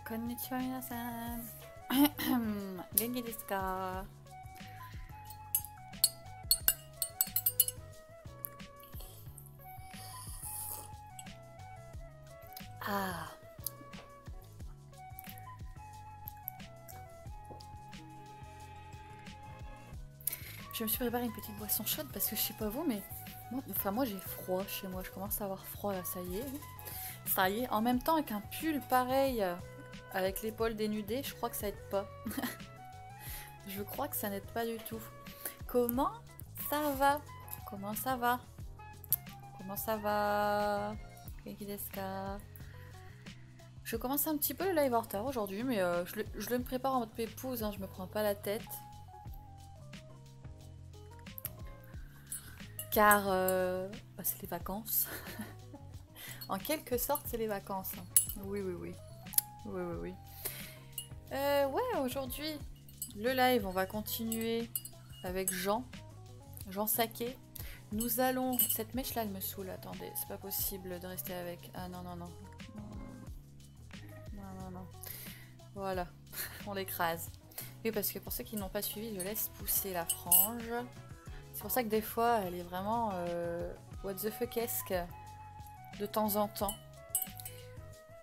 Konnichiwa minasan. Genki desu ka? Ah. Je me suis préparé une petite boisson chaude parce que je sais pas vous, mais moi j'ai froid chez moi. Je commence à avoir froid là, ça y est. Ça y est. En même temps, avec un pull pareil, avec l'épaule dénudée, je crois que ça aide pas. Je crois que ça n'aide pas du tout. Comment ça va? Comment ça va? Comment ça va? Genki desu ka? Je commence un petit peu le live en retard aujourd'hui, mais je le prépare en mode pépouze, hein, je me prends pas la tête. Car c'est les vacances. En quelque sorte, c'est les vacances. Hein. Oui, oui, oui. Oui, oui, oui. Ouais, aujourd'hui, le live, on va continuer avec Jean. Jean Saké. Nous allons... Cette mèche-là, elle me saoule. Attendez, c'est pas possible de rester avec. Ah non, non, non. Non, non, non. Voilà, on l'écrase. Oui, parce que pour ceux qui n'ont pas suivi, je laisse pousser la frange. C'est pour ça que des fois, elle est vraiment what the fuck-esque de temps en temps.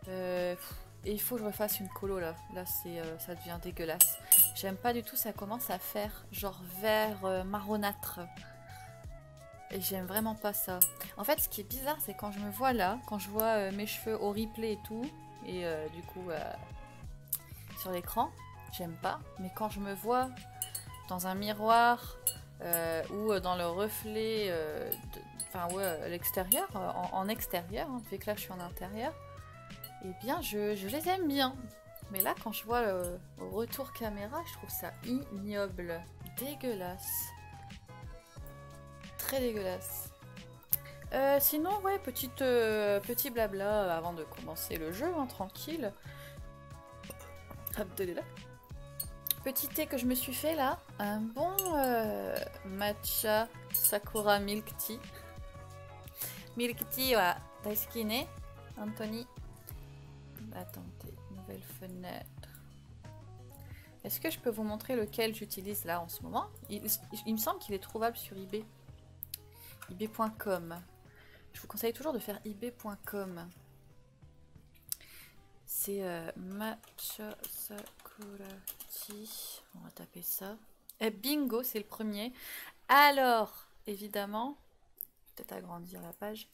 Et il faut que je refasse une colo là. Là, ça devient dégueulasse. J'aime pas du tout, ça commence à faire genre vert marronâtre. Et j'aime vraiment pas ça. En fait, ce qui est bizarre, c'est quand je me vois là, quand je vois mes cheveux au replay et tout, et du coup sur l'écran, j'aime pas. Mais quand je me vois dans un miroir ou dans le reflet, enfin ouais, à l'extérieur, en extérieur, hein, vu que là je suis en intérieur, eh bien je les aime bien. Mais là, quand je vois au retour caméra, je trouve ça ignoble, dégueulasse. Très dégueulasse. Sinon, ouais, petit blabla avant de commencer le jeu, hein, tranquille. Abdelillah. Petit thé que je me suis fait là, un bon matcha sakura milk tea. Milk tea wa daisuki ne, Anthony. Attendez, nouvelle fenêtre. Est-ce que je peux vous montrer lequel j'utilise là en ce moment? Il me semble qu'il est trouvable sur eBay. eBay.com. Je vous conseille toujours de faire eBay.com. C'est matcha sakura tea. On va taper ça. Et bingo, c'est le premier. Alors, évidemment, peut-être agrandir la page.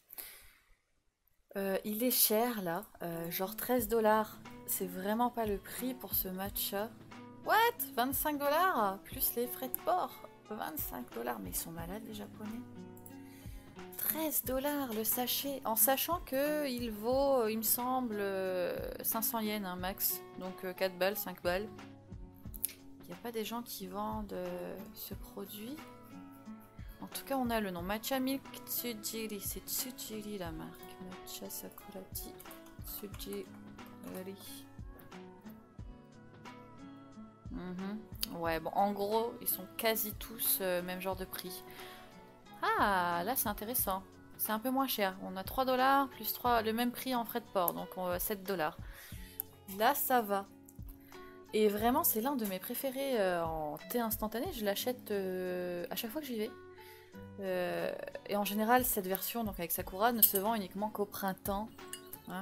Il est cher là, genre 13 $. C'est vraiment pas le prix pour ce matcha. What? 25 $ plus les frais de port. 25 $, mais ils sont malades les japonais. 13 $ le sachet, en sachant que il vaut, il me semble, 500 yens un max, donc 4 balles, 5 balles. Il n'y a pas des gens qui vendent ce produit. En tout cas, on a le nom Matcha Milk Tsujiri, c'est Tsujiri la marque. Matcha Sakura Tea Tsujiri. Ouais, bon, en gros, ils sont quasi tous même genre de prix. Ah, là c'est intéressant. C'est un peu moins cher. On a 3 $ plus 3, le même prix en frais de port, donc 7 $. Là, ça va. Et vraiment, c'est l'un de mes préférés en thé instantané. Je l'achète à chaque fois que j'y vais. Et en général, cette version, donc avec Sakura, ne se vend uniquement qu'au printemps. Hein.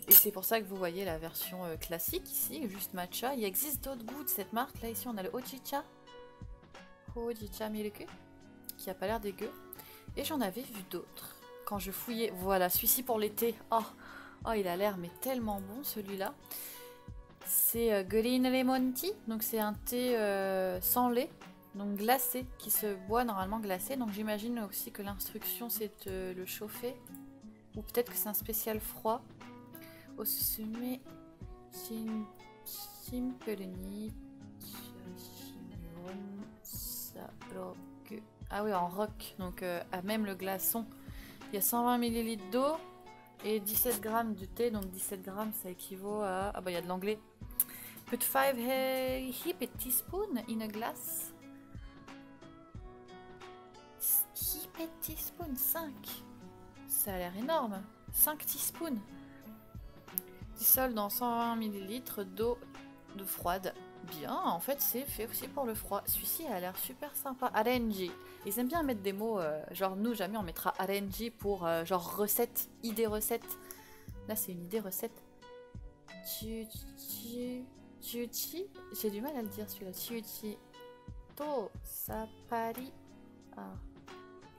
Et c'est pour ça que vous voyez la version classique ici, juste matcha. Il existe d'autres goûts de cette marque. Là, ici, on a le Hojicha. Hojicha Milk, qui a pas l'air dégueu. Et j'en avais vu d'autres. Quand je fouillais, voilà, celui-ci pour l'été. Oh, oh, il a l'air mais tellement bon celui-là. C'est Green Lemon Tea, donc c'est un thé sans lait, donc glacé, qui se boit normalement glacé. Donc j'imagine aussi que l'instruction c'est de le chauffer, ou peut-être que c'est un spécial froid. Osusume simple ni ah oui, en rock, donc à même le glaçon. Il y a 120 ml d'eau et 17 g de thé, donc 17 g ça équivaut à... Ah bah il y a de l'anglais. Put 5 heaped teaspoons in a glass. Heaped teaspoons, 5. Ça a l'air énorme. 5 teaspoons. Dissole dans 120 ml d'eau froide. Bien, en fait c'est fait aussi pour le froid. Celui-ci a l'air super sympa. Arenji. Ils aiment bien mettre des mots, genre nous jamais on mettra arenji pour genre recette, idée recette. Là c'est une idée recette. Chiuchi. J'ai du mal à le dire celui-là. Chiuchi. To sapari. Ah,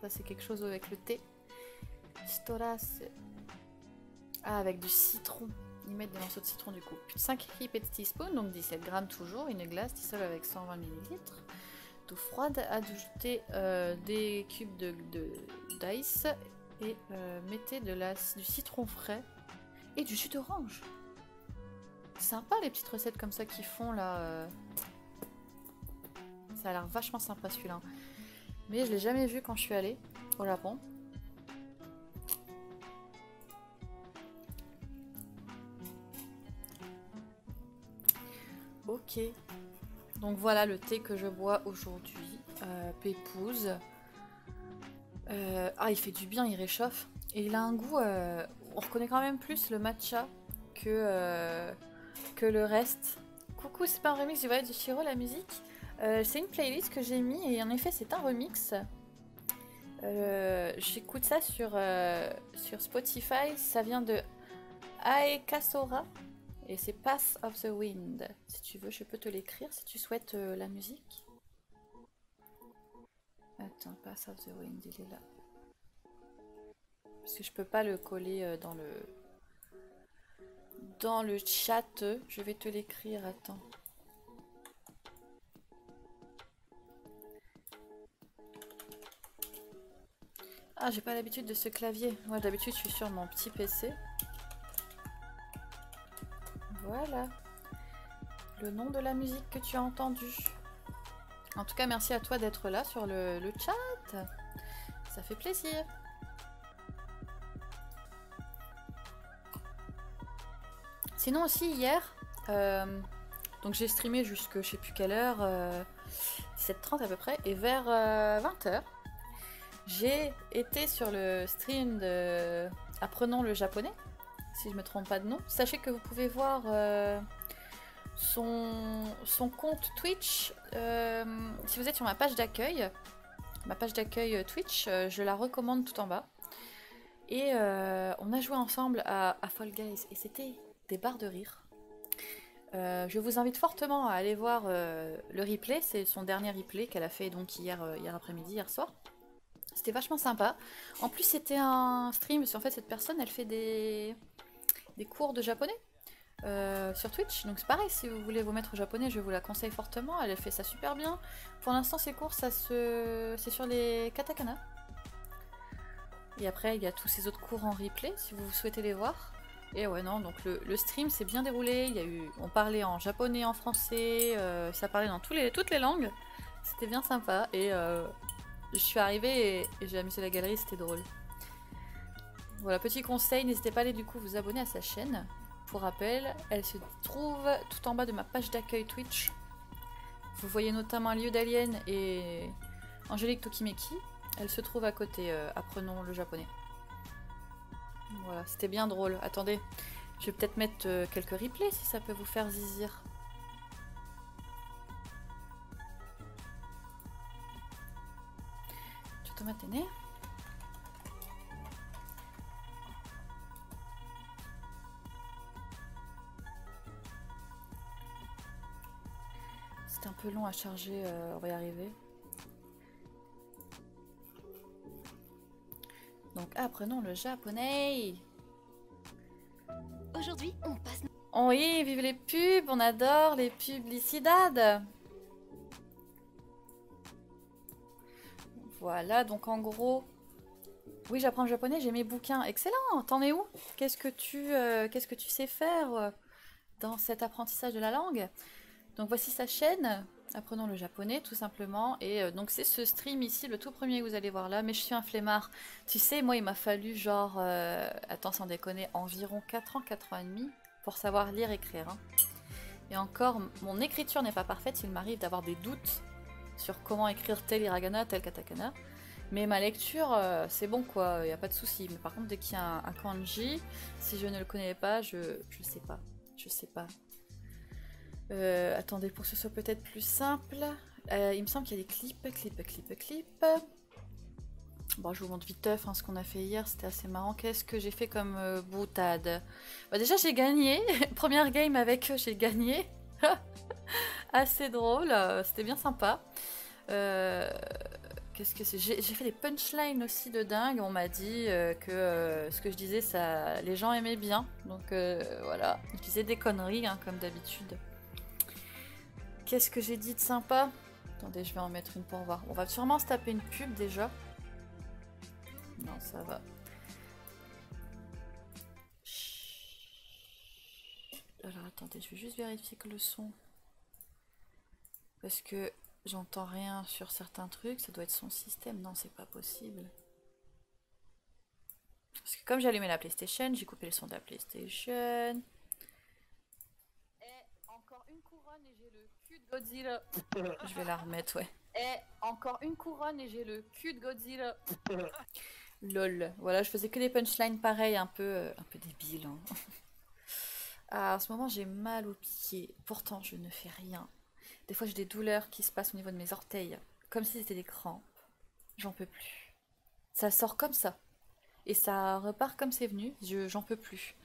ça c'est quelque chose avec le thé. Shitorasu. Ah, avec du citron. Ils mettent des morceaux de citron du coup. Plus de 5 petits teaspoons, donc 17 grammes toujours. Une glace, dissole avec 120 ml. D'eau froide, ajouter des cubes d'ice et mettez du citron frais et du jus d'orange. Sympa les petites recettes comme ça qu'ils font là. Ça a l'air vachement sympa celui-là. Mais je l'ai jamais vu quand je suis allée au Japon. Ok, donc voilà le thé que je bois aujourd'hui, Pépouze. Ah, il fait du bien, il réchauffe. Et il a un goût, on reconnaît quand même plus le matcha que le reste. Coucou, c'est pas un remix du voyage de Shiro, la musique. C'est une playlist que j'ai mis et en effet c'est un remix. J'écoute ça sur Spotify, ça vient de Aekasora. Et c'est Path of the Wind. Si tu veux, je peux te l'écrire si tu souhaites la musique. Attends, Path of the Wind, il est là. Parce que je peux pas le coller dans le chat. Je vais te l'écrire, attends. Ah, j'ai pas l'habitude de ce clavier. Moi, d'habitude, je suis sur mon petit PC. Voilà, le nom de la musique que tu as entendu. En tout cas, merci à toi d'être là sur le chat. Ça fait plaisir. Sinon aussi hier, donc j'ai streamé jusque je sais plus quelle heure, 17h30 à peu près, et vers 20h, j'ai été sur le stream de Apprenons le japonais. Si je me trompe pas de nom. Sachez que vous pouvez voir son compte Twitch si vous êtes sur ma page d'accueil. Ma page d'accueil Twitch, je la recommande tout en bas. Et on a joué ensemble à Fall Guys et c'était des barres de rire. Je vous invite fortement à aller voir le replay. C'est son dernier replay qu'elle a fait donc hier après-midi, hier soir. C'était vachement sympa. En plus c'était un stream, parce qu'en fait cette personne elle fait des cours de japonais sur Twitch, donc c'est pareil, si vous voulez vous mettre au japonais, je vous la conseille fortement, elle fait ça super bien. Pour l'instant ses cours c'est sur les katakana. Et après il y a tous ces autres cours en replay si vous souhaitez les voir. Et ouais non, donc le stream s'est bien déroulé, on parlait en japonais, en français, ça parlait dans toutes les langues. C'était bien sympa et je suis arrivée et j'ai amusé la galerie, c'était drôle. Voilà, petit conseil, n'hésitez pas à aller du coup vous abonner à sa chaîne. Pour rappel, elle se trouve tout en bas de ma page d'accueil Twitch. Vous voyez notamment un lieu d'Alien et Angélique Tokimeki. Elle se trouve à côté, apprenons le japonais. Voilà, c'était bien drôle. Attendez, je vais peut-être mettre quelques replays si ça peut vous faire zizir. Tu tomates né. C'est un peu long à charger, on va y arriver. Donc apprenons le japonais. Aujourd'hui, on passe... Oh oui, vive les pubs, on adore les publicidades. Voilà, donc en gros... Oui, j'apprends le japonais, j'ai mes bouquins. Excellent, t'en es où? Qu'est-ce que tu sais faire dans cet apprentissage de la langue? Donc voici sa chaîne, apprenons le japonais tout simplement, et donc c'est ce stream ici, le tout premier que vous allez voir là, mais je suis un flemmard. Tu sais, moi il m'a fallu genre, attends sans déconner, environ 4 ans, 4 ans et demi pour savoir lire et écrire. Hein. Et encore, mon écriture n'est pas parfaite, il m'arrive d'avoir des doutes sur comment écrire tel hiragana, tel katakana. Mais ma lecture, c'est bon quoi, il n'y a pas de souci. Mais par contre, dès qu'il y a un kanji, si je ne le connais pas, je sais pas. Je sais pas. Attendez, pour que ce soit peut-être plus simple. Il me semble qu'il y a des clips. Bon, je vous montre vite hein, ce qu'on a fait hier, c'était assez marrant. Qu'est-ce que j'ai fait comme boutade? Bah, déjà, j'ai gagné. Première game avec eux, j'ai gagné. Assez drôle, c'était bien sympa. Qu'est-ce que c'est? J'ai fait des punchlines aussi de dingue. On m'a dit que ce que je disais, ça, les gens aimaient bien. Donc voilà, je disais des conneries hein, comme d'habitude. Qu'est-ce que j'ai dit de sympa? Attendez, je vais en mettre une pour voir. On va sûrement se taper une pub déjà. Non, ça va. Alors attendez, je vais juste vérifier que le son... Parce que j'entends rien sur certains trucs, ça doit être son système. Non, c'est pas possible. Parce que comme j'ai allumé la PlayStation, j'ai coupé le son de la PlayStation. Et encore une couronne et j'ai le cul de Godzilla. Je vais la remettre, ouais. Et encore une couronne et j'ai le cul de Godzilla. Lol. Voilà, je faisais que des punchlines pareilles, un peu débiles. Hein. Ah, en ce moment, j'ai mal aux pieds. Pourtant, je ne fais rien. Des fois, j'ai des douleurs qui se passent au niveau de mes orteils. Comme si c'était des crampes. J'en peux plus. Ça sort comme ça. Et ça repart comme c'est venu. J'en peux plus.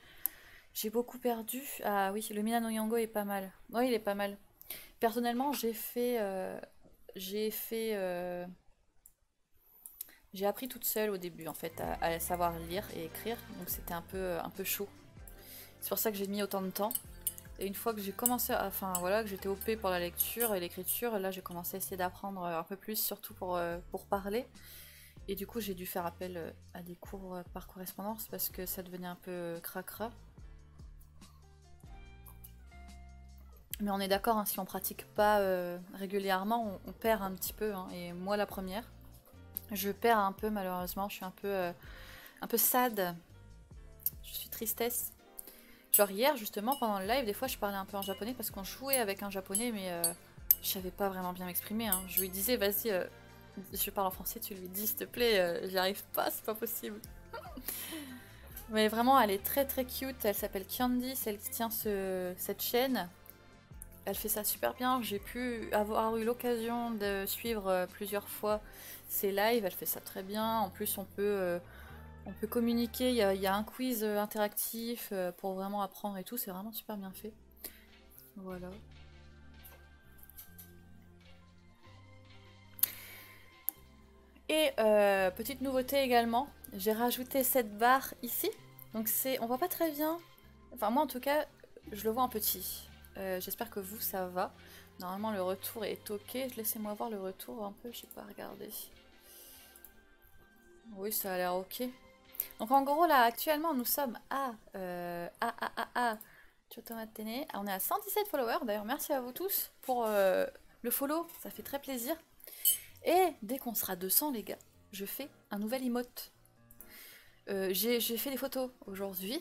J'ai beaucoup perdu. Ah oui, le Milano Yango est pas mal. Oui, il est pas mal. Personnellement, j'ai appris toute seule au début, en fait, à savoir lire et écrire. Donc c'était un peu chaud. C'est pour ça que j'ai mis autant de temps. Et une fois que j'ai commencé, enfin voilà, que j'étais OP pour la lecture et l'écriture, là j'ai commencé à essayer d'apprendre un peu plus, surtout pour parler. Et du coup j'ai dû faire appel à des cours par correspondance parce que ça devenait un peu cracra. Mais on est d'accord, hein, si on pratique pas régulièrement, on perd un petit peu. Hein, et moi la première, je perds un peu malheureusement, je suis un peu sad. Je suis tristesse. Genre hier justement pendant le live, des fois je parlais un peu en japonais parce qu'on jouait avec un japonais mais je savais pas vraiment bien m'exprimer. Hein. Je lui disais vas-y, je parle en français, tu lui dis s'il te plaît, j'y arrive pas, c'est pas possible. Mais vraiment elle est très très cute, elle s'appelle Candy, c'est elle qui tient cette chaîne. Elle fait ça super bien, j'ai pu avoir eu l'occasion de suivre plusieurs fois ses lives, elle fait ça très bien. En plus on peut communiquer, il y a un quiz interactif pour vraiment apprendre et tout, c'est vraiment super bien fait. Voilà. Et petite nouveauté également, j'ai rajouté cette barre ici. Donc on voit pas très bien. Enfin moi en tout cas, je le vois en petit. J'espère que vous ça va. Normalement le retour est ok. Laissez-moi voir le retour un peu, je sais pas regarder. Oui ça a l'air ok. Donc en gros là actuellement nous sommes à on est à 117 followers. D'ailleurs merci à vous tous pour le follow, ça fait très plaisir. Et dès qu'on sera 200 les gars, je fais un nouvel emote. J'ai fait des photos aujourd'hui.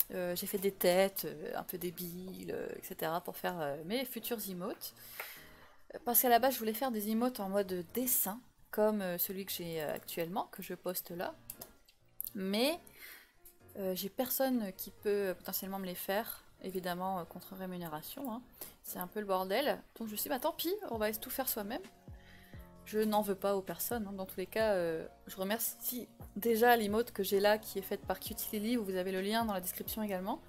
J'ai fait des têtes un peu débiles, etc. pour faire mes futurs emotes. Parce qu'à la base je voulais faire des emotes en mode dessin, comme celui que j'ai actuellement, que je poste là. Mais j'ai personne qui peut potentiellement me les faire, évidemment contre rémunération. Hein. C'est un peu le bordel. Donc je me suis dit, bah tant pis, on va tout faire soi-même. Je n'en veux pas aux personnes. Hein. Dans tous les cas, je remercie déjà l'emote que j'ai là, qui est faite par Cutie où vous avez le lien dans la description également.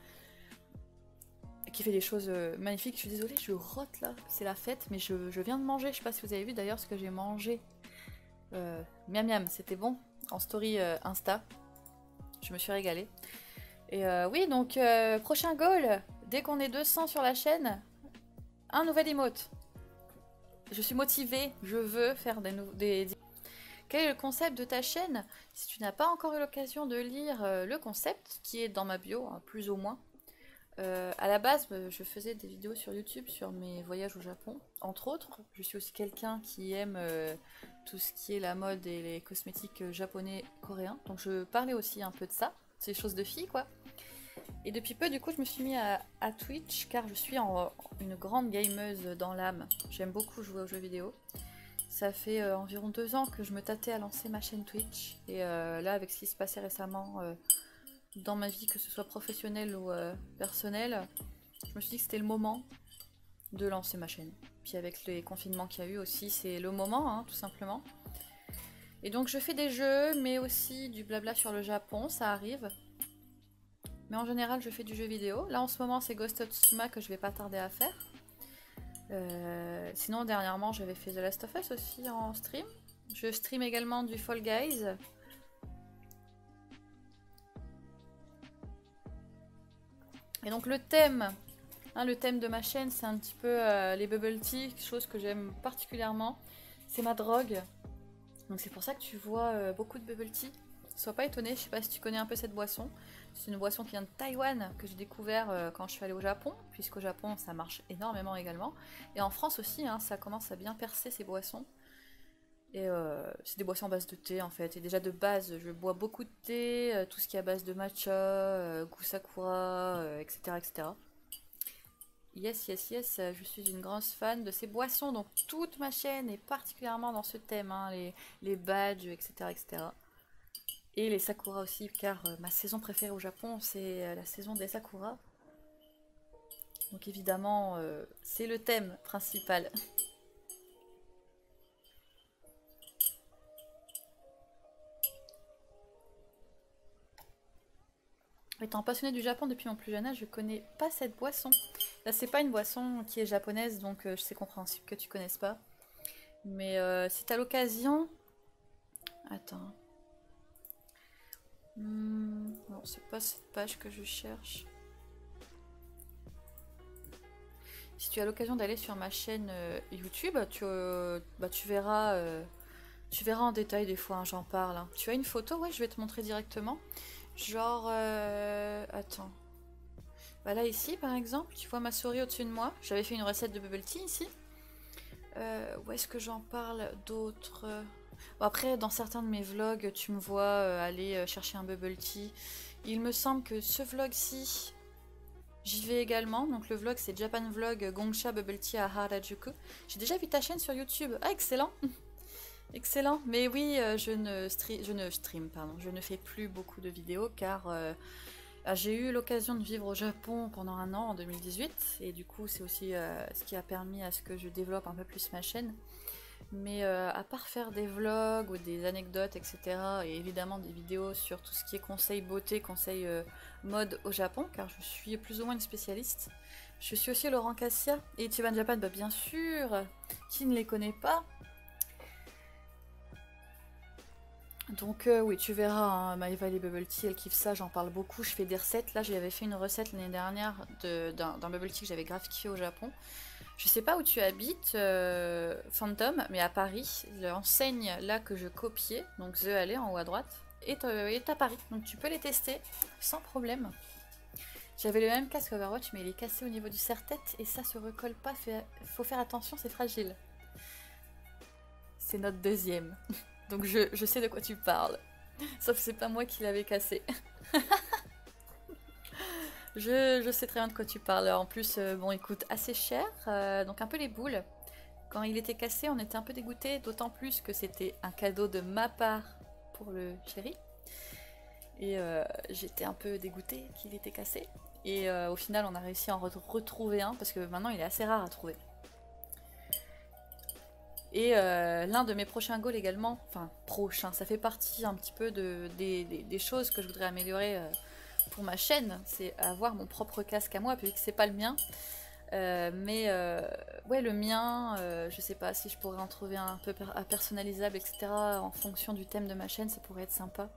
Qui fait des choses magnifiques. Je suis désolée, je rote là, c'est la fête, mais je viens de manger. Je sais pas si vous avez vu d'ailleurs ce que j'ai mangé. Miam miam, c'était bon. En story Insta. Je me suis régalée. Et oui, donc prochain goal, dès qu'on est 200 sur la chaîne, un nouvel emote. Je suis motivée, je veux faire des... Quel est le concept de ta chaîne? Si tu n'as pas encore eu l'occasion de lire le concept, qui est dans ma bio, hein, plus ou moins. À la base, je faisais des vidéos sur YouTube sur mes voyages au Japon, entre autres. Je suis aussi quelqu'un qui aime tout ce qui est la mode et les cosmétiques japonais, coréens. Donc je parlais aussi un peu de ça, c'est des choses de filles quoi. Et depuis peu, du coup, je me suis mis à Twitch car je suis une grande gameuse dans l'âme. J'aime beaucoup jouer aux jeux vidéo. Ça fait environ 2 ans que je me tâtais à lancer ma chaîne Twitch. Et là, avec ce qui se passait récemment dans ma vie, que ce soit professionnelle ou personnelle, je me suis dit que c'était le moment de lancer ma chaîne. Puis avec les confinements qu'il y a eu aussi, c'est le moment, hein, tout simplement. Et donc je fais des jeux, mais aussi du blabla sur le Japon, ça arrive. Mais en général, je fais du jeu vidéo. Là, en ce moment, c'est Ghost of Tsushima que je vais pas tarder à faire. Sinon, dernièrement, j'avais fait The Last of Us aussi en stream. Je stream également du Fall Guys. Et donc le thème, hein, le thème de ma chaîne, c'est un petit peu les bubble tea, chose que j'aime particulièrement. C'est ma drogue. Donc c'est pour ça que tu vois beaucoup de bubble tea. Sois pas étonné, je sais pas si tu connais un peu cette boisson. C'est une boisson qui vient de Taïwan, que j'ai découvert quand je suis allée au Japon, puisqu'au Japon ça marche énormément également. Et en France aussi, hein, ça commence à bien percer ces boissons. Et c'est des boissons à base de thé en fait. Et déjà de base, je bois beaucoup de thé, tout ce qui est à base de matcha, goût sakura, etc., etc. Yes, yes, yes, je suis une grande fan de ces boissons, donc toute ma chaîne est particulièrement dans ce thème, hein, les badges, etc., etc. Et les sakura aussi, car ma saison préférée au Japon, c'est la saison des sakura. Donc évidemment, c'est le thème principal. Étant passionnée du Japon depuis mon plus jeune âge, je connais pas cette boisson. Là, c'est pas une boisson qui est japonaise, donc c'est compréhensible que tu connaisses pas. Mais si t'as l'occasion... Attends. Non, c'est pas cette page que je cherche. Si tu as l'occasion d'aller sur ma chaîne YouTube, tu verras, en détail des fois, hein, j'en parle. Hein. Tu as une photo? Ouais, je vais te montrer directement. Genre, attends. Bah là ici par exemple, tu vois ma souris au-dessus de moi. J'avais fait une recette de bubble tea ici. Où est-ce que j'en parle d'autres? Bon, après, dans certains de mes vlogs, tu me vois aller chercher un bubble tea. Il me semble que ce vlog-ci, j'y vais également. Donc le vlog, c'est Japan Vlog Gongsha Bubble Tea à Harajuku. J'ai déjà vu ta chaîne sur YouTube. Ah, excellent! Excellent. Mais oui, je ne fais plus beaucoup de vidéos car j'ai eu l'occasion de vivre au Japon pendant un an en 2018 et du coup c'est aussi ce qui a permis à ce que je développe un peu plus ma chaîne. Mais à part faire des vlogs ou des anecdotes, etc. et évidemment des vidéos sur tout ce qui est conseils beauté, conseils mode au Japon, car je suis plus ou moins une spécialiste. Je suis aussi Laurent Cassia et Ichiban Japan, bah bien sûr, qui ne les connaît pas. Donc oui, tu verras, hein, Maëva les Bubble Tea, elle kiffe ça, j'en parle beaucoup, je fais des recettes. Là, j'avais fait une recette l'année dernière d'un bubble tea que j'avais grave kiffé au Japon. Je sais pas où tu habites, Phantom, mais à Paris, l'enseigne là que je copiais, donc The Alley en haut à droite, est à Paris. Donc tu peux les tester sans problème. J'avais le même casque Overwatch, mais il est cassé au niveau du serre-tête et ça se recolle pas, faut faire attention, c'est fragile. C'est notre deuxième. Donc je sais de quoi tu parles. Sauf que c'est pas moi qui l'avais cassé. je sais très bien de quoi tu parles. En plus, bon, il coûte assez cher, donc un peu les boules. Quand il était cassé, on était un peu dégoûtés, d'autant plus que c'était un cadeau de ma part pour le chéri. Et j'étais un peu dégoûtée qu'il était cassé. Et au final, on a réussi à en retrouver un, parce que maintenant, il est assez rare à trouver. Et l'un de mes prochains goals également, enfin prochain, ça fait partie un petit peu des choses que je voudrais améliorer pour ma chaîne, c'est avoir mon propre casque à moi, vu que c'est pas le mien. Ouais, le mien, je sais pas si je pourrais en trouver un peu personnalisable, etc. En fonction du thème de ma chaîne, ça pourrait être sympa.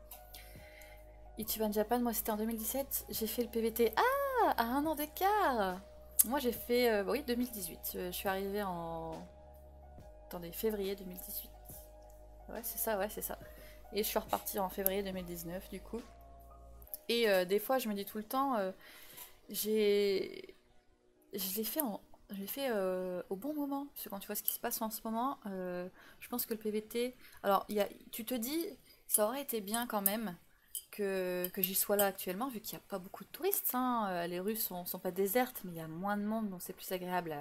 Ichiban Japan, moi c'était en 2017, j'ai fait le PVT. Ah, à un an d'écart! Moi j'ai fait, oui, 2018. Je suis arrivée en... Attendez, février 2018. Ouais, c'est ça, ouais, c'est ça. Et je suis repartie en février 2019, du coup. Et des fois, je me dis tout le temps, j'ai... Je l'ai fait, au bon moment. Parce que quand tu vois ce qui se passe en ce moment, je pense que le PVT... Alors, tu te dis, ça aurait été bien quand même que j'y sois là actuellement, vu qu'il n'y a pas beaucoup de touristes. Hein. Les rues sont pas désertes, mais il y a moins de monde, donc c'est plus agréable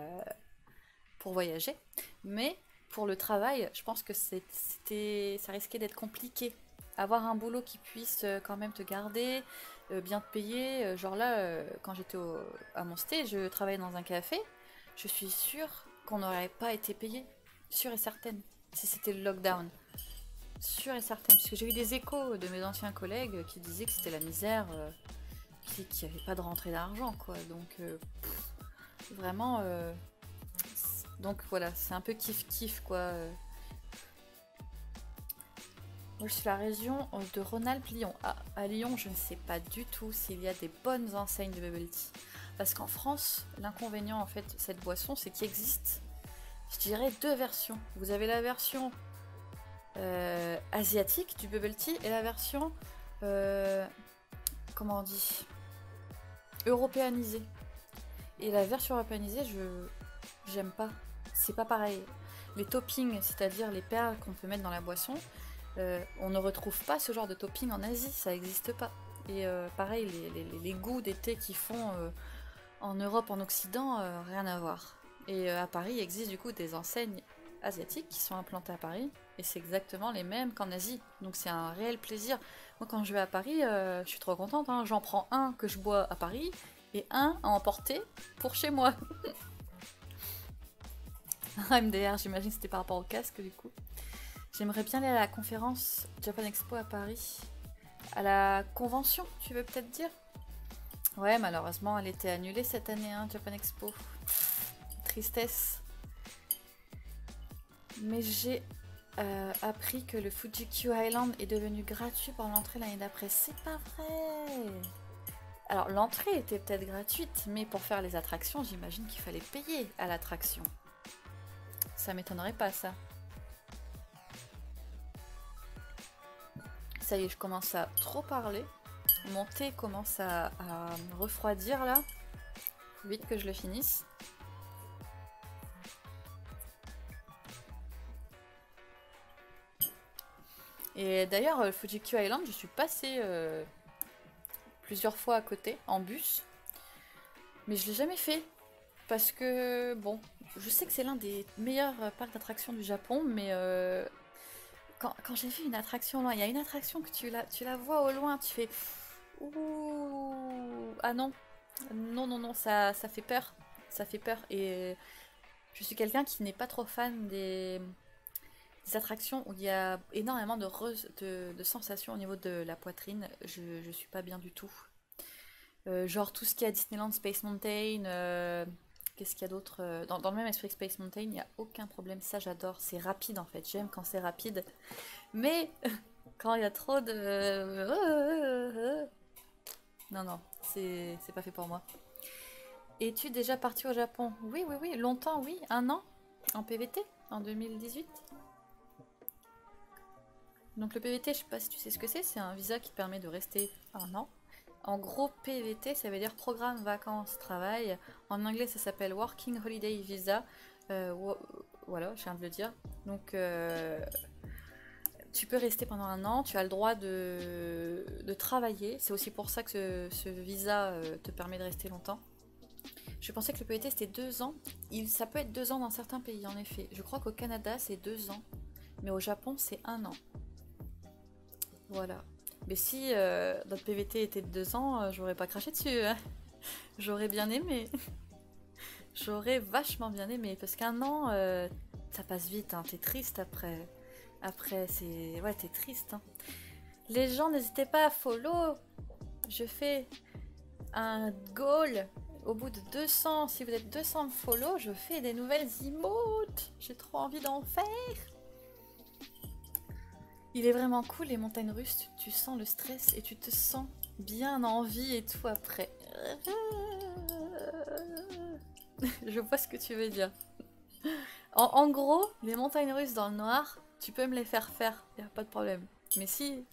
pour voyager. Mais pour le travail, je pense que ça risquait d'être compliqué. Avoir un boulot qui puisse quand même te garder, bien te payer. Genre là, quand j'étais à mon stage, je travaillais dans un café. Je suis sûre qu'on n'aurait pas été payé. Sûre et certaine. Si c'était le lockdown. Sûre et certaine. Parce que j'ai eu des échos de mes anciens collègues qui disaient que c'était la misère, qu'il n'y avait pas de rentrée d'argent, quoi. Donc, vraiment. Donc voilà, c'est un peu kiff-kiff, quoi. Moi, je suis la région de Rhône-Alpes-Lyon. Ah, à Lyon, je ne sais pas du tout s'il y a des bonnes enseignes de bubble tea. Parce qu'en France, l'inconvénient, en fait, de cette boisson, c'est qu'il existe, je dirais, deux versions. Vous avez la version asiatique du bubble tea et la version, comment on dit, européanisée. Et la version européanisée, j'aime pas. C'est pas pareil. Les toppings, c'est-à-dire les perles qu'on peut mettre dans la boisson, on ne retrouve pas ce genre de topping en Asie, ça n'existe pas. Et pareil, les goûts des thés qu'ils font en Europe, en Occident, rien à voir. Et à Paris, il existe du coup des enseignes asiatiques qui sont implantées à Paris, et c'est exactement les mêmes qu'en Asie. Donc c'est un réel plaisir. Moi, quand je vais à Paris, je suis trop contente, hein. J'en prends un que je bois à Paris, et un à emporter pour chez moi. MDR, j'imagine que c'était par rapport au casque du coup. J'aimerais bien aller à la conférence Japan Expo à Paris. À la convention, tu veux peut-être dire? Ouais, malheureusement, elle était annulée cette année, hein, Japan Expo. Tristesse. Mais j'ai appris que le Fuji-Q Island est devenu gratuit pour l'entrée l'année d'après. C'est pas vrai! Alors, l'entrée était peut-être gratuite, mais pour faire les attractions, j'imagine qu'il fallait payer à l'attraction. Ça m'étonnerait pas, ça. Ça y est, je commence à trop parler. Mon thé commence à me refroidir, là. Faut vite que je le finisse. Et d'ailleurs, le Fuji-Q Island, je suis passée plusieurs fois à côté, en bus. Mais je l'ai jamais fait. Parce que, bon, je sais que c'est l'un des meilleurs parcs d'attractions du Japon, mais quand j'ai vu une attraction loin, il y a une attraction que tu la vois au loin, tu fais... Ouh, ah non, non, non, non, ça fait peur. Ça fait peur. Et je suis quelqu'un qui n'est pas trop fan des attractions où il y a énormément de sensations au niveau de la poitrine. Je suis pas bien du tout. Genre tout ce qu'il y a à Disneyland Space Mountain, qu'est-ce qu'il y a d'autre dans le même esprit que Space Mountain, il n'y a aucun problème, ça j'adore, c'est rapide en fait, j'aime quand c'est rapide. Mais quand il y a trop de... Non, non, c'est pas fait pour moi. Es-tu déjà parti au Japon? Oui, oui, oui, longtemps, oui, un an en PVT, en 2018. Donc le PVT, je sais pas si tu sais ce que c'est un visa qui permet de rester un an. En gros, PVT, ça veut dire Programme Vacances Travail. En anglais, ça s'appelle Working Holiday Visa. Voilà, je viens de le dire. Donc, tu peux rester pendant un an. Tu as le droit de travailler. C'est aussi pour ça que ce visa te permet de rester longtemps. Je pensais que le PVT c'était 2 ans. Ça peut être 2 ans dans certains pays, en effet. Je crois qu'au Canada, c'est 2 ans. Mais au Japon, c'est 1 an. Voilà. Mais si notre PVT était de 2 ans, j'aurais pas craché dessus. Hein. J'aurais bien aimé. J'aurais vachement bien aimé. Parce qu'un an, ça passe vite. Hein. T'es triste après. Après, c'est... Ouais, t'es triste. Hein. Les gens, n'hésitez pas à follow. Je fais un goal. Au bout de 200, si vous êtes 200 follow, je fais des nouvelles emotes. J'ai trop envie d'en faire. Il est vraiment cool les montagnes russes, tu sens le stress et tu te sens bien en vie et tout après. Je vois ce que tu veux dire. En gros, les montagnes russes dans le noir, tu peux me les faire, y a pas de problème. Mais si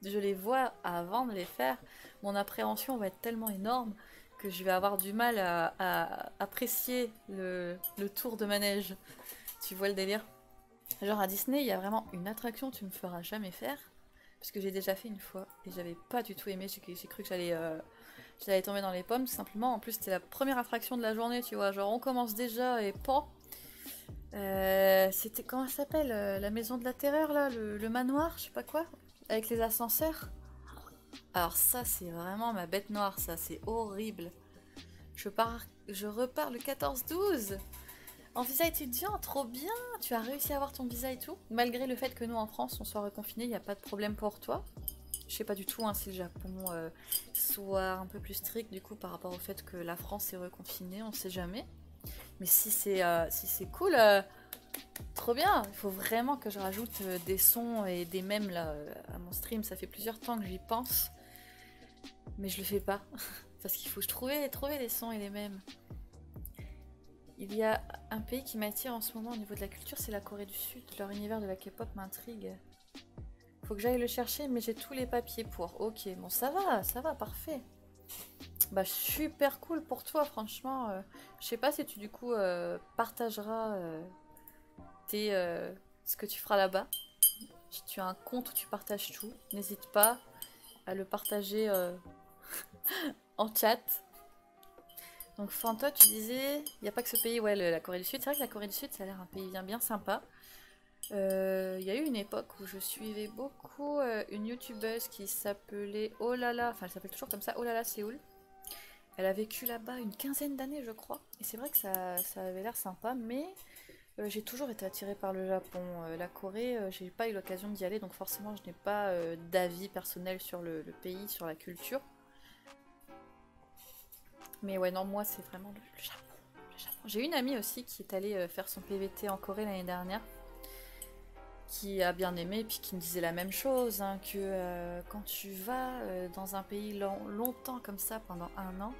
je les vois avant de les faire, mon appréhension va être tellement énorme que je vais avoir du mal à apprécier le tour de manège. Tu vois le délire? Genre à Disney, il y a vraiment une attraction que tu me feras jamais faire. Parce que j'ai déjà fait une fois et j'avais pas du tout aimé. J'ai cru que j'allais tomber dans les pommes tout simplement. En plus, c'était la première attraction de la journée, tu vois. Genre on commence déjà et pas. C'était, comment ça s'appelle, la maison de la terreur là, le manoir, je sais pas quoi, avec les ascenseurs. Alors ça c'est vraiment ma bête noire, ça c'est horrible. Je repars le 14-12 en visa étudiant, trop bien. Tu as réussi à avoir ton visa et tout, malgré le fait que nous en France on soit reconfinés, il n'y a pas de problème pour toi. Je sais pas du tout hein, si le Japon soit un peu plus strict du coup par rapport au fait que la France est reconfinée, on sait jamais. Mais si c'est cool, trop bien. Il faut vraiment que je rajoute des sons et des mèmes là à mon stream. Ça fait plusieurs temps que j'y pense, mais je le fais pas parce qu'il faut trouver des sons et des mèmes. Il y a un pays qui m'attire en ce moment au niveau de la culture, c'est la Corée du Sud. Leur univers de la K-pop m'intrigue. Faut que j'aille le chercher, mais j'ai tous les papiers pour. Ok, bon ça va, parfait. Bah super cool pour toi, franchement. Je sais pas si tu du coup partageras ce que tu feras là-bas. Si tu as un compte où tu partages tout, n'hésite pas à le partager en chat. Donc Fanta, tu disais, il n'y a pas que ce pays, ouais, la Corée du Sud. C'est vrai que la Corée du Sud, ça a l'air un pays bien sympa. Il y a eu une époque où je suivais beaucoup une youtubeuse qui s'appelait Olala, enfin elle s'appelle toujours comme ça, Olala Séoul. Elle a vécu là-bas une quinzaine d'années, je crois. Et c'est vrai que ça avait l'air sympa, mais j'ai toujours été attirée par le Japon. La Corée, j'ai pas eu l'occasion d'y aller, donc forcément je n'ai pas d'avis personnel sur le pays, sur la culture. Mais ouais, non, moi c'est vraiment le Japon. Le Japon. J'ai une amie aussi qui est allée faire son PVT en Corée l'année dernière, qui a bien aimé, puis qui me disait la même chose, hein, que quand tu vas dans un pays longtemps comme ça, pendant un an,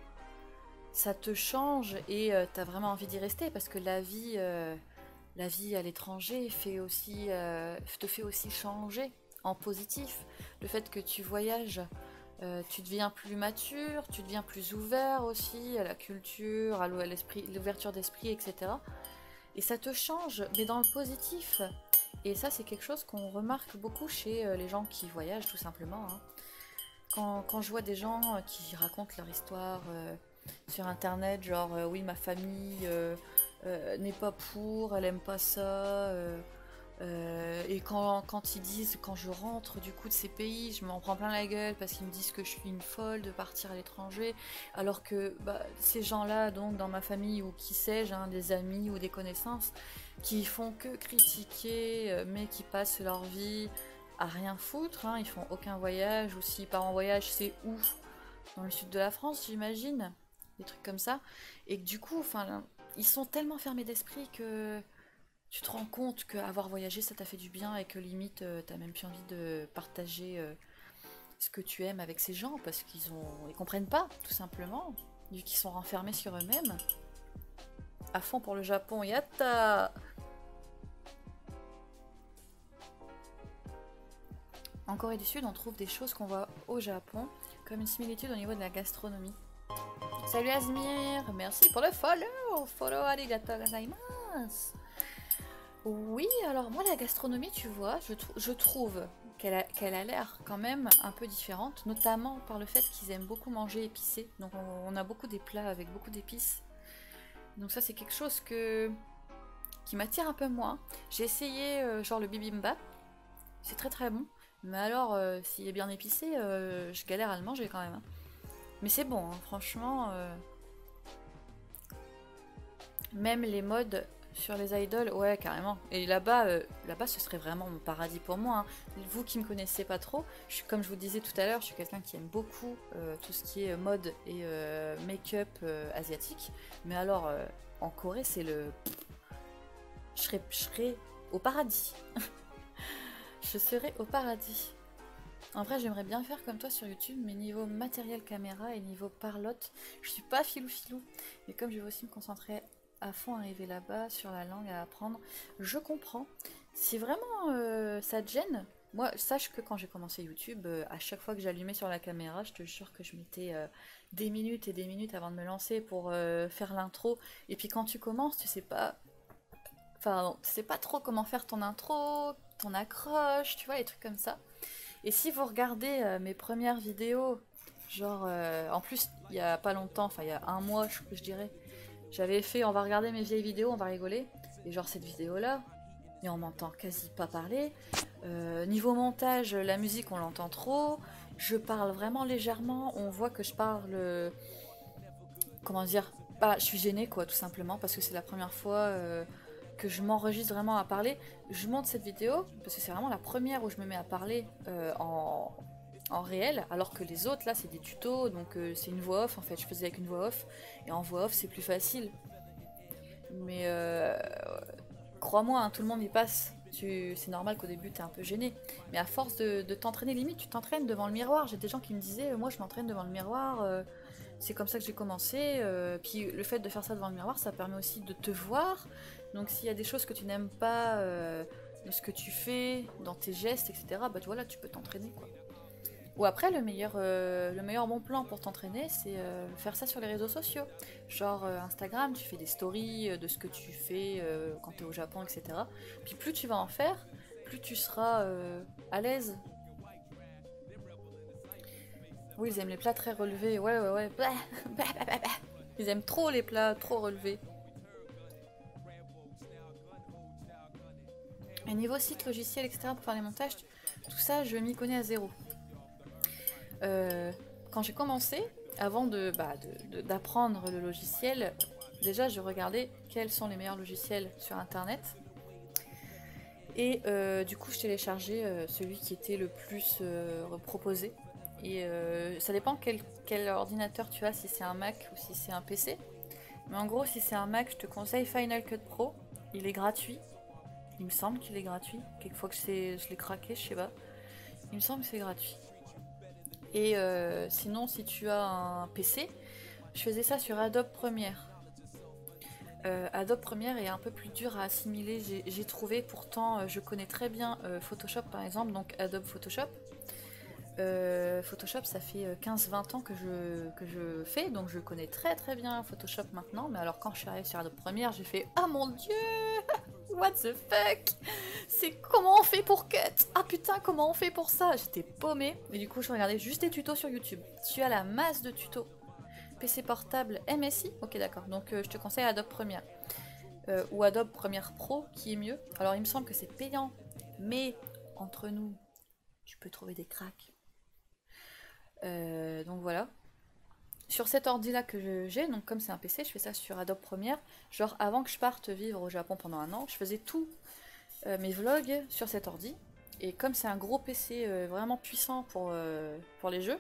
ça te change et t'as vraiment envie d'y rester, parce que la vie à l'étranger te fait aussi changer en positif. Le fait que tu voyages, tu deviens plus mature, tu deviens plus ouvert aussi à la culture, à l'esprit, l'ouverture d'esprit, etc. Et ça te change, mais dans le positif. Et ça, c'est quelque chose qu'on remarque beaucoup chez les gens qui voyagent, tout simplement, hein. Quand je vois des gens qui racontent leur histoire sur internet, genre oui, ma famille n'est pas pour, elle aime pas ça. Et quand ils disent, quand je rentre du coup de ces pays, je m'en prends plein la gueule parce qu'ils me disent que je suis une folle de partir à l'étranger, alors que bah, ces gens-là, donc dans ma famille ou qui sais-je, hein, des amis ou des connaissances, qui font que critiquer, mais qui passent leur vie à rien foutre, hein, ils font aucun voyage, ou s'ils partent en voyage, c'est où? Dans le sud de la France, j'imagine, des trucs comme ça, et que du coup, enfin, ils sont tellement fermés d'esprit que tu te rends compte qu'avoir voyagé, ça t'a fait du bien et que limite, t'as même plus envie de partager ce que tu aimes avec ces gens parce ils comprennent pas, tout simplement, vu qu'ils sont renfermés sur eux-mêmes. À fond pour le Japon, yatta! En Corée du Sud, on trouve des choses qu'on voit au Japon, comme une similitude au niveau de la gastronomie. Salut Asmir, merci pour le follow! Follow arigatou gozaimasu! Oui, alors moi la gastronomie, tu vois, je trouve qu'elle a l'air quand même un peu différente, notamment par le fait qu'ils aiment beaucoup manger épicé. Donc on a beaucoup des plats avec beaucoup d'épices. Donc ça c'est quelque chose qui m'attire un peu moins. J'ai essayé genre le bibimbap, c'est très bon. Mais alors s'il est bien épicé, je galère à le manger quand même, hein. Mais c'est bon, hein, franchement. Même les modes sur les idoles, ouais, carrément. Et là-bas, ce serait vraiment mon paradis pour moi, hein. Vous qui me connaissez pas trop, comme je vous disais tout à l'heure, je suis quelqu'un qui aime beaucoup tout ce qui est mode et make-up asiatique. Mais alors, en Corée, je serais au paradis. Je serais au paradis. En vrai, j'aimerais bien faire comme toi sur YouTube, mais niveau matériel caméra et niveau parlotte, je suis pas filou. Mais comme je veux aussi me concentrer à fond, arriver là-bas, sur la langue à apprendre, je comprends. Si vraiment ça te gêne, moi, sache que quand j'ai commencé YouTube, à chaque fois que j'allumais sur la caméra, je te jure que je mettais des minutes et des minutes avant de me lancer pour faire l'intro. Et puis quand tu commences, tu sais pas. Enfin, tu sais pas trop comment faire ton intro, ton accroche, tu vois, les trucs comme ça. Et si vous regardez mes premières vidéos, genre, en plus, il y a pas longtemps, enfin, il y a un mois, je dirais, j'avais fait, on va regarder mes vieilles vidéos, on va rigoler. et genre cette vidéo là, et on m'entend quasi pas parler. Niveau montage, la musique on l'entend trop. Je parle vraiment légèrement, on voit que je parle... comment dire? Bah, je suis gênée quoi, tout simplement, parce que c'est la première fois que je m'enregistre vraiment à parler. Je monte cette vidéo, parce que c'est vraiment la première où je me mets à parler en réel, alors que les autres là c'est des tutos, donc c'est une voix off en fait, je faisais avec une voix off, et en voix off c'est plus facile. Mais crois-moi, hein, tout le monde y passe. C'est normal qu'au début t'es un peu gêné. Mais à force de t'entraîner, limite tu t'entraînes devant le miroir. J'ai des gens qui me disaient, moi je m'entraîne devant le miroir, c'est comme ça que j'ai commencé. Puis le fait de faire ça devant le miroir, ça permet aussi de te voir. Donc s'il y a des choses que tu n'aimes pas de ce que tu fais, dans tes gestes, etc., bah tu vois là tu peux t'entraîner quoi. Ou après, le meilleur bon plan pour t'entraîner, c'est faire ça sur les réseaux sociaux. Genre Instagram, tu fais des stories de ce que tu fais quand tu es au Japon, etc. Puis plus tu vas en faire, plus tu seras à l'aise. Oui, ils aiment les plats très relevés. Ouais, ouais, ouais. Ils aiment trop les plats trop relevés. Et niveau site, logiciel, etc. pour faire les montages, tout ça, je m'y connais à zéro. Quand j'ai commencé, avant d'apprendre le logiciel, déjà je regardais quels sont les meilleurs logiciels sur internet. Et du coup je téléchargeais celui qui était le plus proposé. Et ça dépend quel ordinateur tu as, si c'est un Mac ou si c'est un PC. Mais en gros, si c'est un Mac, je te conseille Final Cut Pro. Il est gratuit. Il me semble qu'il est gratuit. Quelquefois que je l'ai craqué, je sais pas. Il me semble que c'est gratuit. Et sinon, si tu as un PC, je faisais ça sur Adobe Premiere. Adobe Premiere est un peu plus dur à assimiler, j'ai trouvé. Pourtant, je connais très bien Photoshop par exemple, donc Adobe Photoshop. Photoshop, ça fait 15-20 ans que je fais, donc je connais très très bien Photoshop maintenant. Mais alors, quand je suis arrivée sur Adobe Premiere, j'ai fait ah mon dieu, what the fuck, c'est comment on fait pour cut? Ah putain, comment on fait pour ça? J'étais paumée. Et du coup, je regardais juste des tutos sur YouTube. Tu as la masse de tutos. PC portable MSI? Ok, d'accord. Donc, je te conseille Adobe Premiere. Ou Adobe Premiere Pro, qui est mieux. Alors, il me semble que c'est payant. Mais, entre nous, tu peux trouver des cracks. Donc, voilà. Sur cet ordi là que j'ai, donc comme c'est un PC, je fais ça sur Adobe Premiere. Genre avant que je parte vivre au Japon pendant un an, je faisais tous mes vlogs sur cet ordi. Et comme c'est un gros PC vraiment puissant pour les jeux,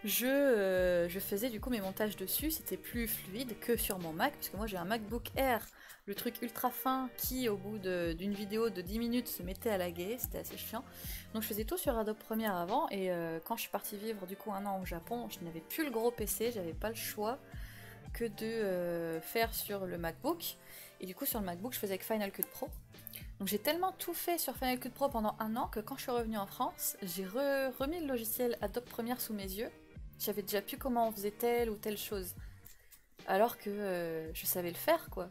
je faisais du coup mes montages dessus. C'était plus fluide que sur mon Mac, parce que moi j'ai un MacBook Air, le truc ultra fin qui au bout d'une vidéo de 10 minutes se mettait à laguer, c'était assez chiant. Donc je faisais tout sur Adobe Premiere avant, et quand je suis partie vivre du coup un an au Japon, je n'avais plus le gros PC, j'avais pas le choix que de faire sur le MacBook. Et du coup sur le MacBook je faisais avec Final Cut Pro. Donc j'ai tellement tout fait sur Final Cut Pro pendant un an que quand je suis revenue en France, j'ai remis le logiciel Adobe Premiere sous mes yeux. J'avais déjà pu comment on faisait telle ou telle chose. Alors que je savais le faire quoi.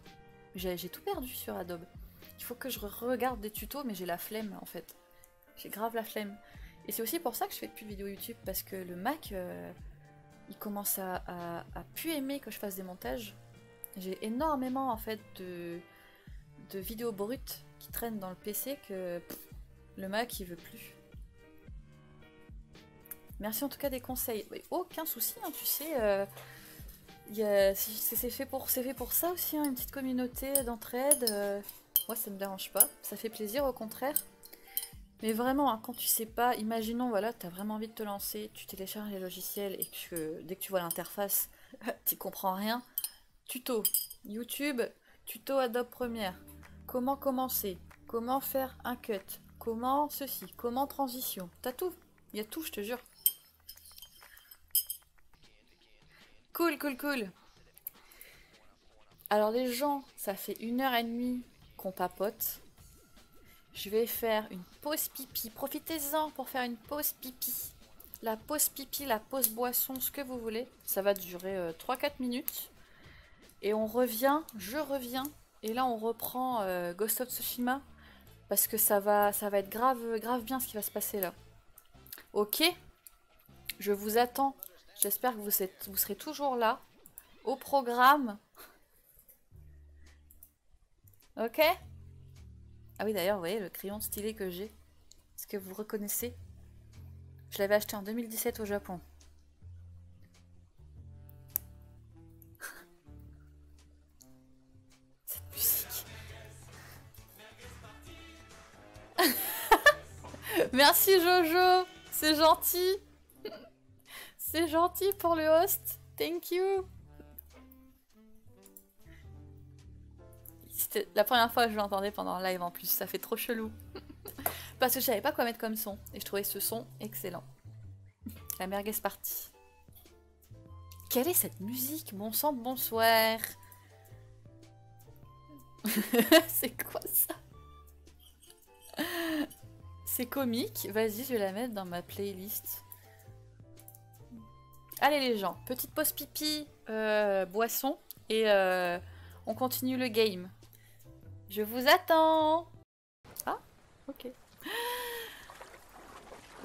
J'ai tout perdu sur Adobe. Il faut que je regarde des tutos, mais j'ai la flemme en fait. J'ai grave la flemme. Et c'est aussi pour ça que je fais plus de vidéos YouTube, parce que le Mac, il commence à plus aimer que je fasse des montages. J'ai énormément en fait de vidéos brutes qui traînent dans le PC que le Mac il veut plus. Merci en tout cas des conseils. Mais aucun souci, hein, tu sais. C'est fait pour ça aussi, hein, une petite communauté d'entraide. Moi, ça me dérange pas. Ça fait plaisir, au contraire. Mais vraiment, hein, quand tu sais pas, imaginons, voilà, t'as vraiment envie de te lancer, tu télécharges les logiciels et que dès que tu vois l'interface, t'y comprends rien. Tuto YouTube, tuto Adobe Premiere. Comment commencer? Comment faire un cut? Comment ceci? Comment transition? T'as tout. Il y a tout, je te jure. Cool, cool, cool. Alors les gens, ça fait 1h30 qu'on papote. Je vais faire une pause pipi. Profitez-en pour faire une pause pipi. La pause pipi, la pause boisson, ce que vous voulez. Ça va durer 3-4 minutes. Et on revient, je reviens. Et là on reprend Ghost of Tsushima. Parce que ça va être grave, grave bien ce qui va se passer là. Ok? Je vous attends. J'espère que vous serez toujours là. Au programme. Ok. Ah oui, d'ailleurs, vous voyez le crayon stylé que j'ai. Est-ce que vous reconnaissez? Je l'avais acheté en 2017 au Japon. Cette musique. Merci Jojo, c'est gentil. C'est gentil pour le host. Thank you. C'était la première fois que je l'entendais pendant un live en plus, ça fait trop chelou. Parce que je savais pas quoi mettre comme son et je trouvais ce son excellent. La merguez partie. Quelle est cette musique? Bon sang, bonsoir. C'est quoi ça? C'est comique. Vas-y, je vais la mettre dans ma playlist. Allez les gens, petite pause pipi, boisson et on continue le game. Je vous attends. Ah, ok.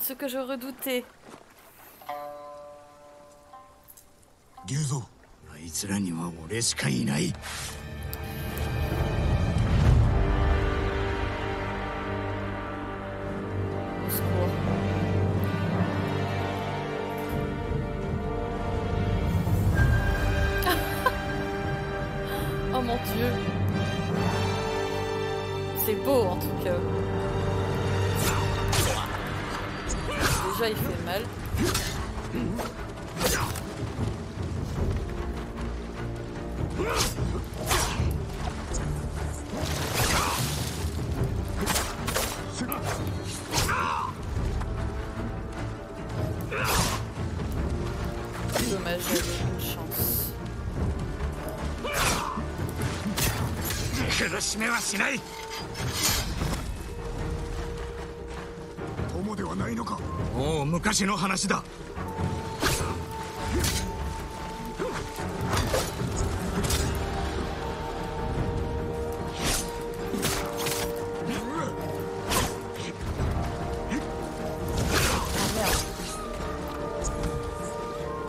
Ce que je redoutais. 龍蔵、あいつらには俺しかいない。 Au secours. Oh mon dieu. C'est beau en tout cas. Déjà il fait mal. Dommage, j'avais une chance. 苦しめはしない。友ではないのか。もう昔の話だ。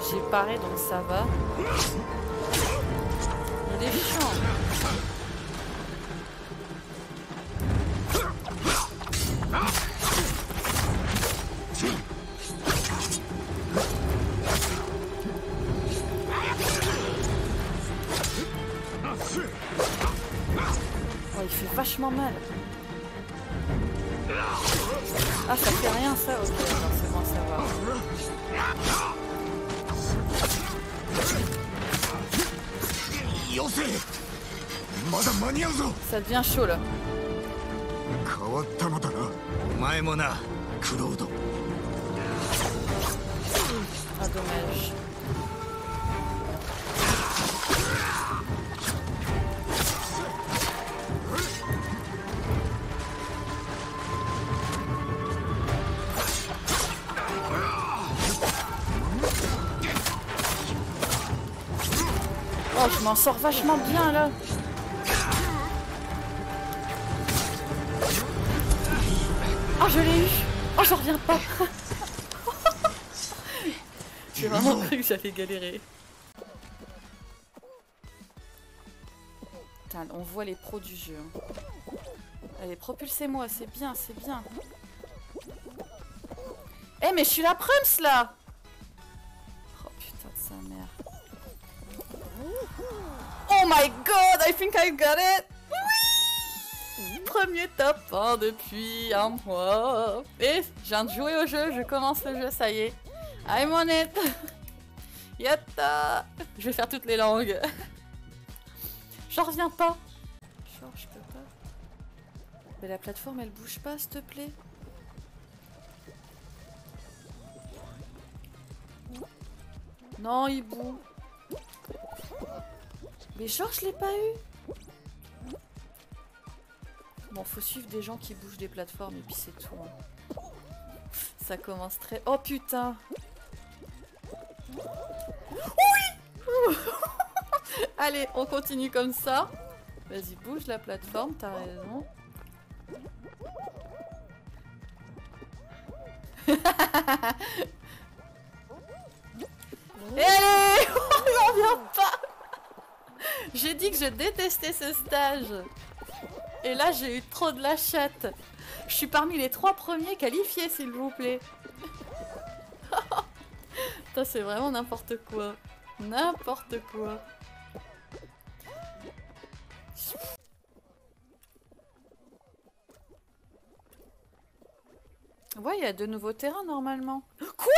J'ai paré donc ça va. Il est chiant. Oh, il fait vachement mal. Ah, ça fait rien ça? Ok, alors c'est bon, ça va. Ça devient chaud là. Ah dommage. Oh, je m'en sors vachement bien là. Oh, je l'ai eu. Oh, j'en reviens pas. J'ai vraiment cru que j'allais galérer. Putain, on voit les pros du jeu. Allez, propulsez-moi, c'est bien, c'est bien. Eh, mais je suis la prums là. Oh putain de sa mère. Oh my god, I think I got it. Oui. Premier top 1 depuis un mois. Et je viens de jouer au jeu, je commence le jeu, ça y est. I'm on it. Yatta. Je vais faire toutes les langues. J'en reviens pas. Genre, je peux pas. Mais la plateforme, elle bouge pas, s'il te plaît. Non, il bouge. Mais genre, je l'ai pas eu. Bon, faut suivre des gens qui bougent des plateformes et puis c'est tout. Hein. Ça commence très... Oh putain. Oui. Allez, on continue comme ça. Vas-y, bouge la plateforme, t'as raison. Et allez, on n'en vient pas. J'ai dit que je détestais ce stage. Et là, j'ai eu trop de la chatte. Je suis parmi les 3 premiers qualifiés, s'il vous plaît. Putain, c'est vraiment n'importe quoi. N'importe quoi. Ouais, il y a de nouveaux terrains normalement. Quoi?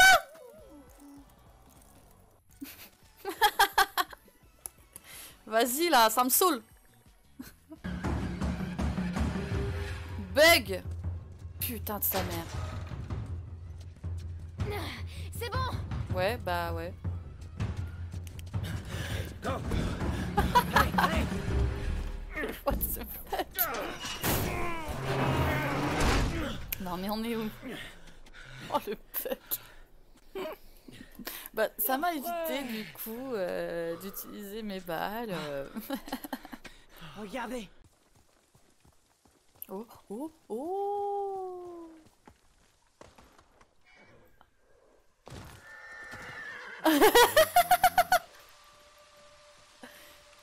Vas-y là, ça me saoule. Bug. Putain de sa mère. C'est bon. Ouais, bah ouais. What the fuck? Non mais on est où? Oh le fuck. Bah ça m'a évité du coup d'utiliser mes balles. Regardez. Oh oh oh.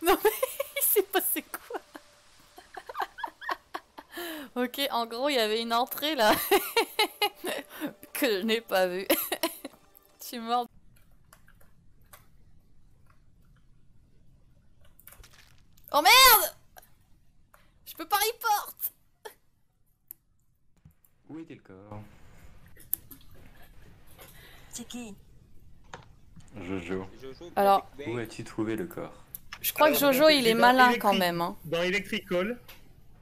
Non mais il s'est passé quoi? Ok, en gros il y avait une entrée là que je n'ai pas vue. Je suis morte. Oh merde! Je peux pas report! Où était le corps? C'est qui? Jojo. Alors, Où as-tu trouvé le corps? je crois que Jojo il est malin quand même. Hein. Dans Electrical,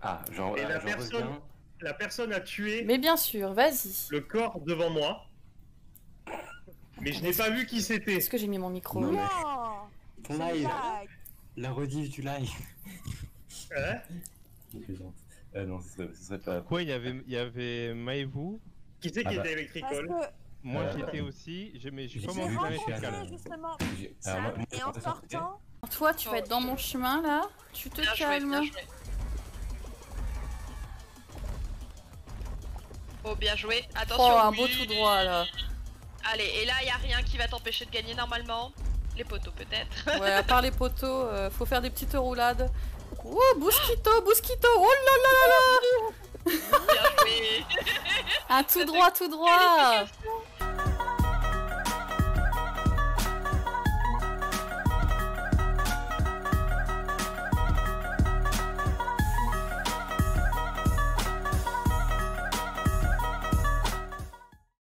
Ah, j'en et reviens. la personne a tué Mais bien sûr, vas-y. le corps devant moi. Mais je n'ai pas vu qui c'était. Est-ce que j'ai mis mon micro? Non, mais- Non. Ton live! La rediff du live! Hein? Non, ce serait pas. Quoi, il y avait Maëvou. Qui c'est Ah qui bah. était Parce Electrical? que Moi Euh, j'y étais aussi, mais j'ai pas j'ai j'ai mangé dans vu les que tu focales. rencontré justement Alors, moi, Chad, et en sortant, Toi, tu vas être dans mon chemin là. Tu te calmes. Oh, bien joué. Oh, Attention. un beau oui. tout droit là. Allez, et là, il a rien qui va t'empêcher de gagner normalement. Les poteaux, peut-être. Ouais, à part les poteaux, faut faire des petites roulades. Ouh, Bousquito, Bousquito. Oh là là là là. Bien joué. Un tout droit, tout droit.